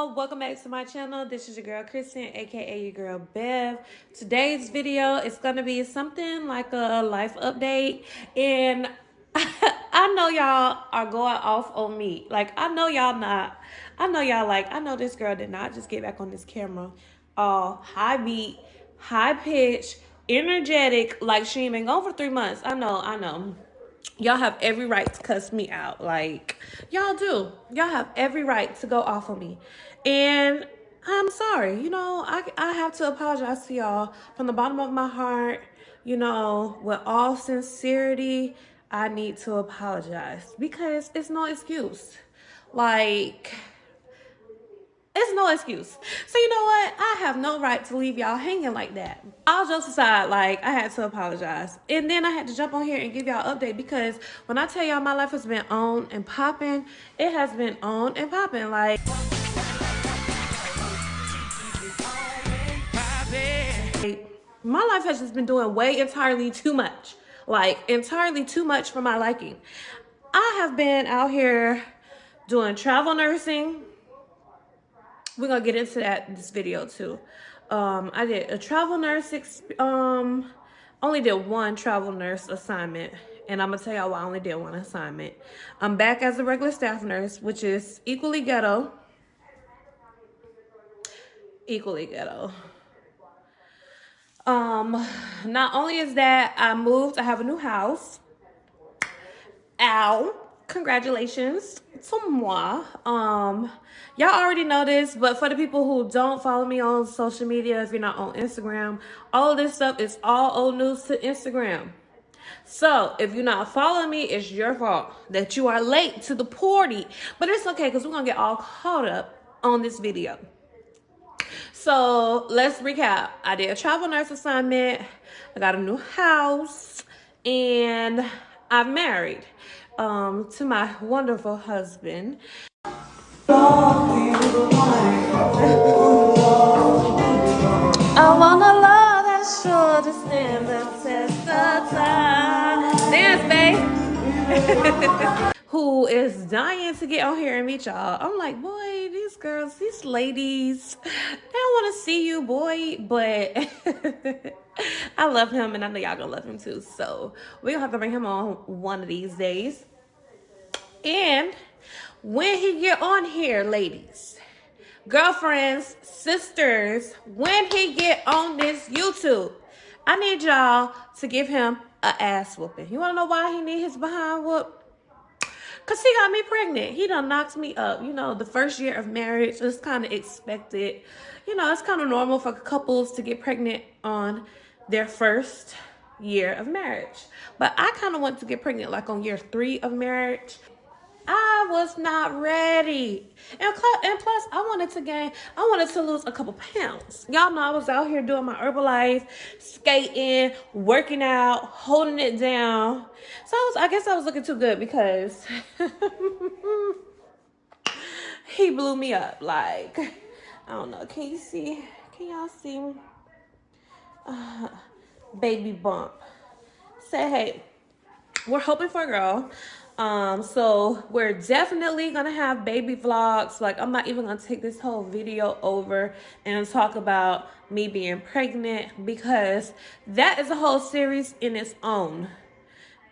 y'all, welcome back to my channel. This is your girl Christen, aka your girl Bev. Today's video is gonna be something like a life update, and I know y'all are going off on me. Like, I know y'all not. I know y'all like, I know this girl did not just get back on this camera all high beat, high pitch, energetic, like she ain't been gone for 3 months. I know. Y'all have every right to cuss me out. Like, y'all do. Y'all have every right to go off on me. And I'm sorry. You know, I have to apologize to y'all from the bottom of my heart. You know, with all sincerity, I need to apologize because it's no excuse. Like, it's no excuse. So you know what? I have no right to leave y'all hanging like that. All jokes aside, like, I had to apologize. And then I had to jump on here and give y'all an update because when I tell y'all my life has been on and popping, it has been on and popping. Like, my life has just been doing way entirely too much. Like, entirely too much for my liking. I have been out here doing travel nursing. We're gonna get into that in this video too. I did a travel nurse, only did one travel nurse assignment, and I'm gonna tell y'all why I only did one assignment. I'm back as a regular staff nurse, which is equally ghetto. Equally ghetto. Not only is that I moved, I have a new house. Ow. Congratulations to moi. Y'all already know this, but for the people who don't follow me on social media, if you're not on Instagram, all of this stuff is all old news to Instagram. So if you're not following me, it's your fault that you are late to the party. But it's okay because we're gonna get all caught up on this video. So let's recap. I did a travel nurse assignment, I got a new house, and I'm married to my wonderful husband. I want a love that's sure to stand the test of time. Dance, babe. Who is dying to get on here and meet y'all. I'm like, boy, these girls, these ladies, they don't want to see you, boy. But I love him, and I know y'all gonna love him too. So we're gonna have to bring him on one of these days. And when he get on here, ladies, girlfriends, sisters, when he get on this YouTube, I need y'all to give him an ass whooping. You wanna know why he need his behind whoop? Cause he got me pregnant. He done knocked me up. You know, the first year of marriage is kind of expected. You know, it's kind of normal for couples to get pregnant on their first year of marriage. But I kind of want to get pregnant like on year 3 of marriage. I was not ready. And plus, I wanted to lose a couple pounds. Y'all know I was out here doing my Herbalife, skating, working out, holding it down. So I guess I was looking too good because he blew me up. Like, I don't know. Can you see? Can y'all see? Baby bump. Say, hey, we're hoping for a girl. So we're definitely gonna have baby vlogs. Like, I'm not even gonna take this whole video over and talk about me being pregnant because that is a whole series in its own,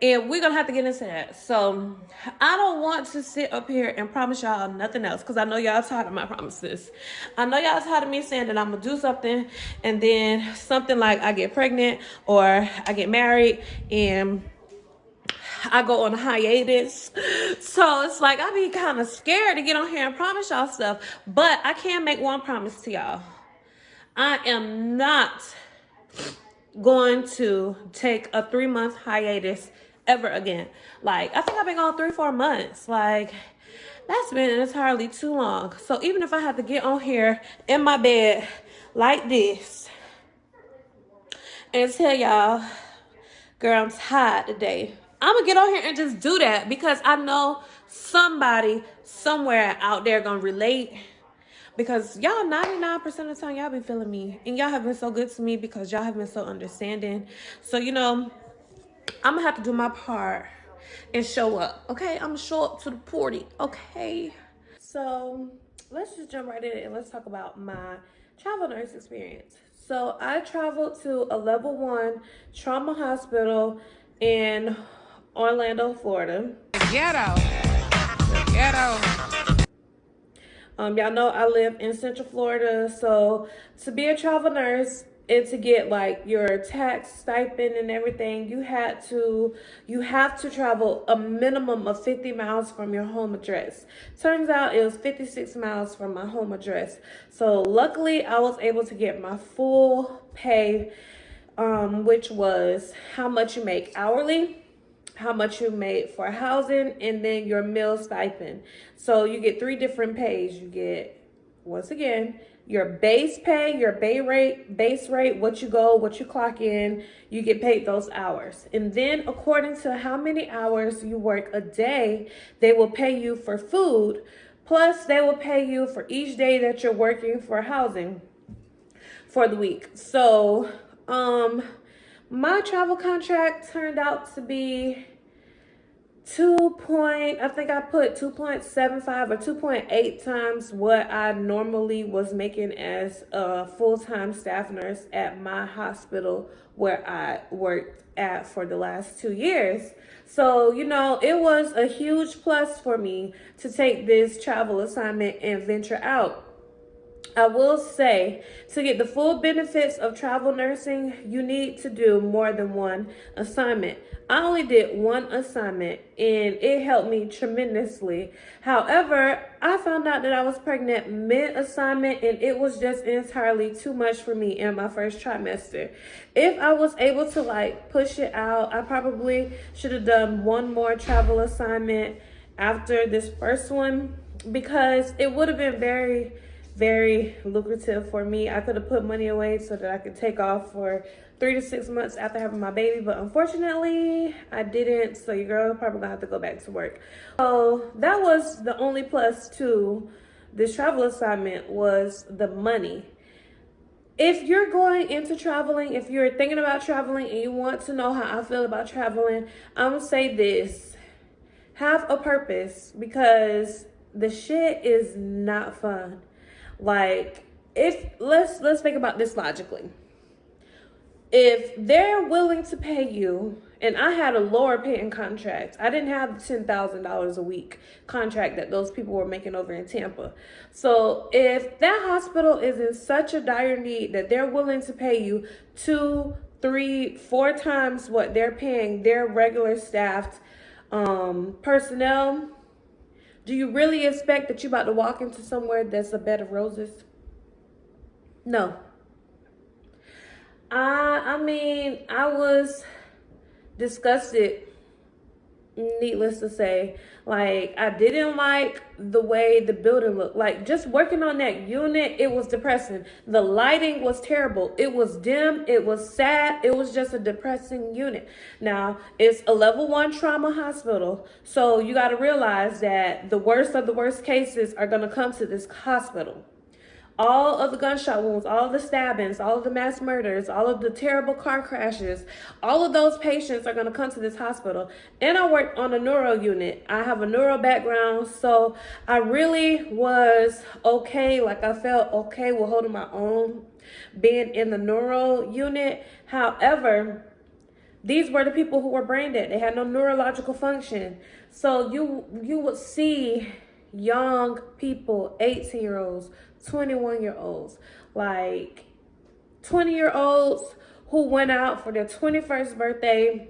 and we're gonna have to get into that. So I don't want to sit up here and promise y'all nothing else because I know y'all tired of my promises. I know y'all tired of me saying that I'm gonna do something and then something like I get pregnant or I get married and I go on a hiatus. So it's like I be kind of scared to get on here and promise y'all stuff. But I can make one promise to y'all. I am not going to take a 3-month hiatus ever again. Like, I think I've been gone 3-4 months. Like, that's been entirely too long. So even if I have to get on here in my bed like this and tell y'all, girl, I'm tired today, I'm gonna get on here and just do that because I know somebody somewhere out there gonna relate. Because y'all 99% of the time y'all be feeling me, and y'all have been so good to me because y'all have been so understanding. So, you know, I'm gonna have to do my part and show up. Okay, I'm gonna show up to the party. Okay, so let's just jump right in and let's talk about my travel nurse experience. So I traveled to a level 1 trauma hospital in Orlando, Florida. Ghetto. Ghetto. Y'all know I live in Central Florida, so to be a travel nurse and to get like your tax stipend and everything, you have to travel a minimum of 50 miles from your home address. Turns out it was 56 miles from my home address. So luckily I was able to get my full pay, which was how much you make hourly, how much you made for housing, and then your meal stipend. So you get 3 different pays. You get, once again, your base pay, your base rate, what you go, what you clock in, you get paid those hours. And then according to how many hours you work a day, they will pay you for food, plus they will pay you for each day that you're working for housing for the week. So, my travel contract turned out to be I think I put 2.75 or 2.8 times what I normally was making as a full-time staff nurse at my hospital where I worked at for the last 2 years. So, you know, it was a huge plus for me to take this travel assignment and venture out. I will say, to get the full benefits of travel nursing, you need to do more than one assignment. I only did one assignment and it helped me tremendously. However, I found out that I was pregnant mid-assignment and it was just entirely too much for me in my first trimester. If I was able to like push it out, I probably should have done one more travel assignment after this first one, because it would have been very lucrative for me. I could have put money away so that I could take off for 3 to 6 months after having my baby, but unfortunately I didn't. So your girl probably gonna have to go back to work. So that was the only plus to this travel assignment, was the money. If you're going into traveling, if you're thinking about traveling and you want to know how I feel about traveling, I'm gonna say this: have a purpose, because the shit is not fun. Like, if let's think about this logically. If they're willing to pay you, and I had a lower paying contract. I didn't have $10,000 a week contract that those people were making over in Tampa. So if that hospital is in such a dire need that they're willing to pay you 2, 3, 4 times what they're paying their regular staffed personnel, do you really expect that you're about to walk into somewhere that's a bed of roses? No. I mean, I was disgusted, needless to say. Like, I didn't like the way the building looked. Like, just working on that unit, it was depressing. The lighting was terrible. It was dim. It was sad. It was just a depressing unit. Now, it's a level 1 trauma hospital. So you got to realize that the worst of the worst cases are going to come to this hospital. All of the gunshot wounds, all of the stabbings, all of the mass murders, all of the terrible car crashes, all of those patients are going to come to this hospital. And I worked on a neuro unit. I have a neuro background, so I really was okay. Like, I felt okay with holding my own being in the neuro unit. However, these were the people who were brain dead. They had no neurological function. So you would see young people, 18-year-olds, 21-year-olds, like 20-year-olds who went out for their 21st birthday,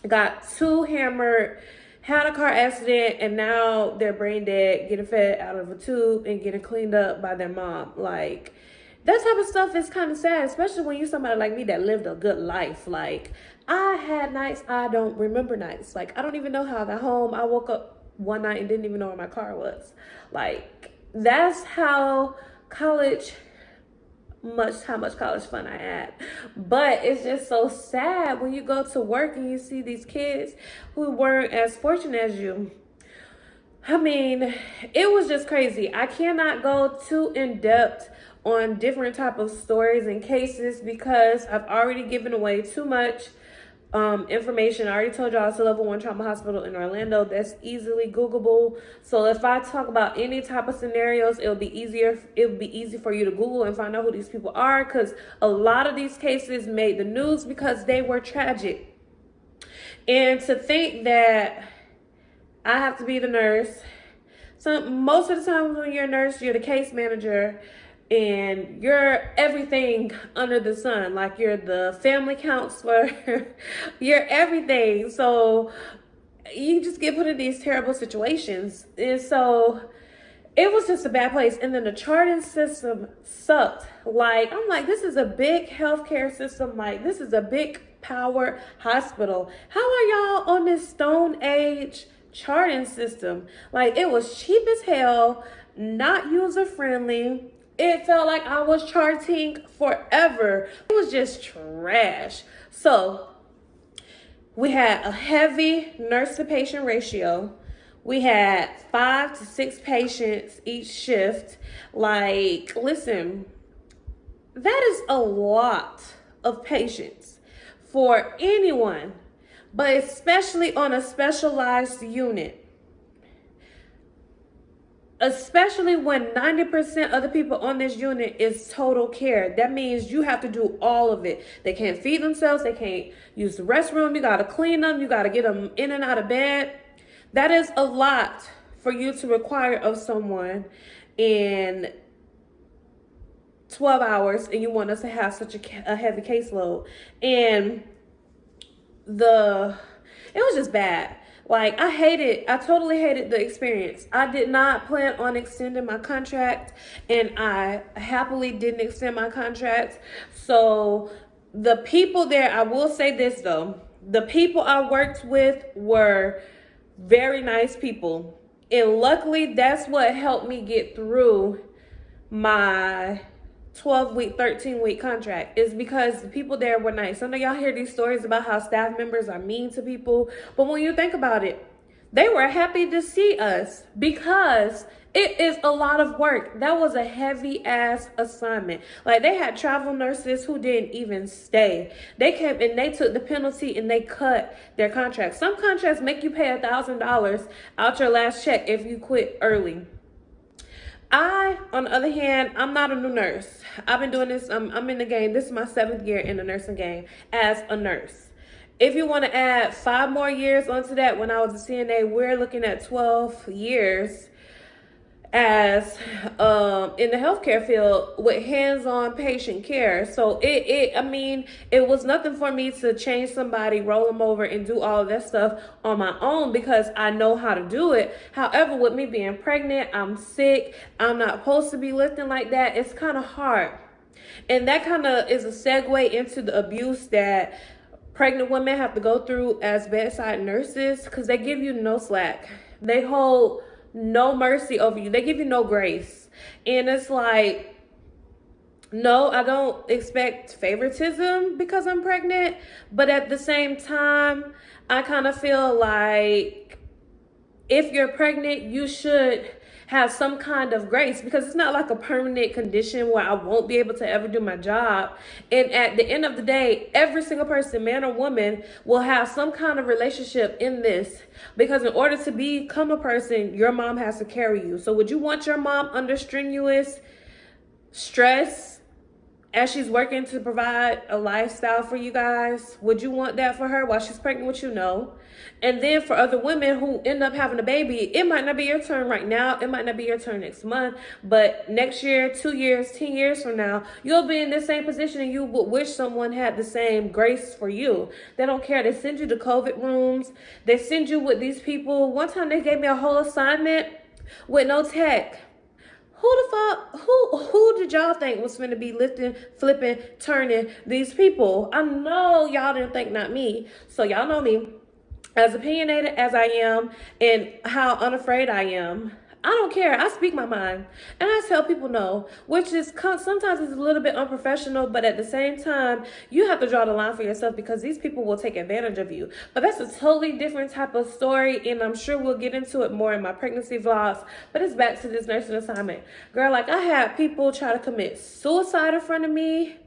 got too hammered, had a car accident, and now they're brain dead, getting fed out of a tube and getting cleaned up by their mom. Like, that type of stuff is kind of sad, especially when you're somebody like me that lived a good life. Like, I had nights I don't remember nights. Like, I don't even know how I got home. I woke up one night and didn't even know where my car was. Like, that's how much college fun I had. But it's just so sad when you go to work and you see these kids who weren't as fortunate as you. I mean, it was just crazy. I cannot go too in depth on different type of stories and cases because I've already given away too much information. I already told y'all it's a level 1 trauma hospital in Orlando. That's easily Googleable. So if I talk about any type of scenarios, it'll be easy for you to Google and find out who these people are, because a lot of these cases made the news because they were tragic. And to think that I have to be the nurse. So most of the time when you're a nurse, you're the case manager, and you're everything under the sun. Like, you're the family counselor, you're everything. So you just get put in these terrible situations. And so it was just a bad place. And then the charting system sucked. Like, I'm like, this is a big healthcare system. Like, this is a big power hospital. How are y'all on this Stone Age charting system? Like, it was cheap as hell, not user friendly. It felt like I was charting forever. It was just trash. So we had a heavy nurse to patient ratio. We had 5 to 6 patients each shift. Like, listen, that is a lot of patients for anyone, but especially on a specialized unit. Especially when 90% of the people on this unit is total care. That means you have to do all of it. They can't feed themselves. They can't use the restroom. You got to clean them. You got to get them in and out of bed. That is a lot for you to require of someone in 12 hours, and you want us to have such a heavy caseload. And it was just bad. Like, I totally hated the experience. I did not plan on extending my contract, and I happily didn't extend my contract. So the people there, I will say this though, the people I worked with were very nice people. And luckily, that's what helped me get through my 12-week, 13-week contract, is because the people there were nice. I know y'all hear these stories about how staff members are mean to people, but when you think about it, they were happy to see us because it is a lot of work. That was a heavy ass assignment. Like, they had travel nurses who didn't even stay. They came and they took the penalty and they cut their contract. Some contracts make you pay $1,000 out your last check if you quit early. On the other hand, I'm not a new nurse. I've been doing this, I'm in the game. This is my 7th year in the nursing game as a nurse. If you want to add 5 more years onto that, when I was a CNA, we're looking at 12 years as in the healthcare field with hands-on patient care. So it was nothing for me to change somebody, roll them over, and do all of that stuff on my own, because I know how to do it. However, with me being pregnant, I'm sick, I'm not supposed to be lifting like that. It's kind of hard. And that kind of is a segue into the abuse that pregnant women have to go through as bedside nurses, because they give you no slack. They hold no mercy over you. They give you no grace. And it's like, no, I don't expect favoritism because I'm pregnant, but at the same time, I kind of feel like if you're pregnant, you should have some kind of grace, because it's not like a permanent condition where I won't be able to ever do my job. And at the end of the day, every single person, man or woman, will have some kind of relationship in this, because in order to become a person, your mom has to carry you. So would you want your mom under strenuous stress as she's working to provide a lifestyle for you guys? Would you want that for her while she's pregnant with you? No. And then for other women who end up having a baby, it might not be your turn right now. It might not be your turn next month, but next year, 2 years, 10 years from now, you'll be in the same position, and you would wish someone had the same grace for you. They don't care. They send you to COVID rooms. They send you with these people. One time they gave me a whole assignment with no tech. Who did y'all think was going to be lifting, flipping, turning these people? I know y'all didn't think, not me. So y'all know me, as opinionated as I am and how unafraid I am. I don't care. I speak my mind, and I tell people no, which is sometimes is a little bit unprofessional, but at the same time, you have to draw the line for yourself, because these people will take advantage of you. But that's a totally different type of story, and I'm sure we'll get into it more in my pregnancy vlogs. But it's back to this nursing assignment. Girl, like, I had people try to commit suicide in front of me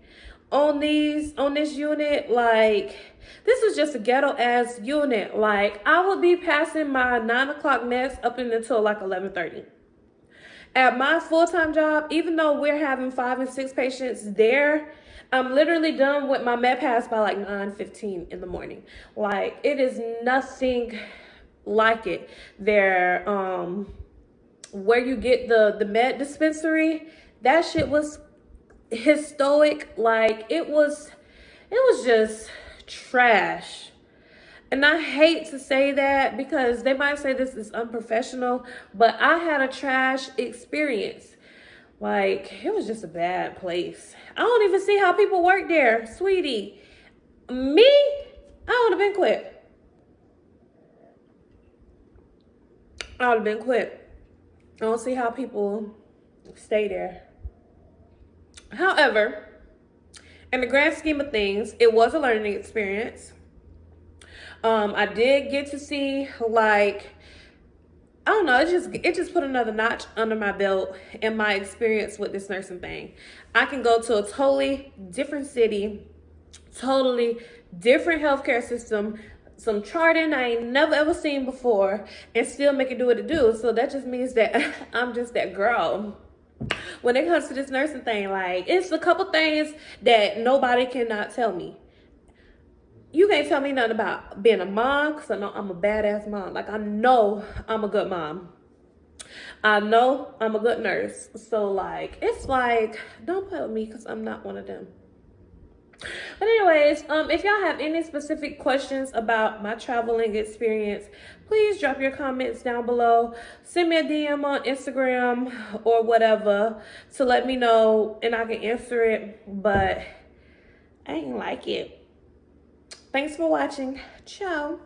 on this unit. Like, this was just a ghetto ass unit. Like, I would be passing my 9 o'clock meds up until like 11:30. At my full-time job, even though we're having 5 and 6 patients there, I'm literally done with my med pass by like 9:15 in the morning. Like, it is nothing like it there. Where you get the med dispensary, that shit was historic. Like, it was just trash. And I hate to say that because they might say this is unprofessional, but I had a trash experience. Like, it was just a bad place. I don't even see how people work there, sweetie. Me, I would have been quit. I would have been quit. I don't see how people stay there. However, in the grand scheme of things, it was a learning experience. I did get to see, like, I don't know, it just put another notch under my belt in my experience with this nursing thing. I can go to a totally different city, totally different healthcare system, some charting I ain't never ever seen before, and still make it do what it do. So that just means that I'm just that girl. When it comes to this nursing thing, like, it's a couple things that nobody cannot tell me. You can't tell me nothing about being a mom, because I know I'm a badass mom. Like, I know I'm a good mom. I know I'm a good nurse. So, like, it's like, don't play with me because I'm not one of them. But anyways, if y'all have any specific questions about my traveling experience, please drop your comments down below. Send me a DM on Instagram or whatever to let me know, and I can answer it. But I ain't like it. Thanks for watching. Ciao.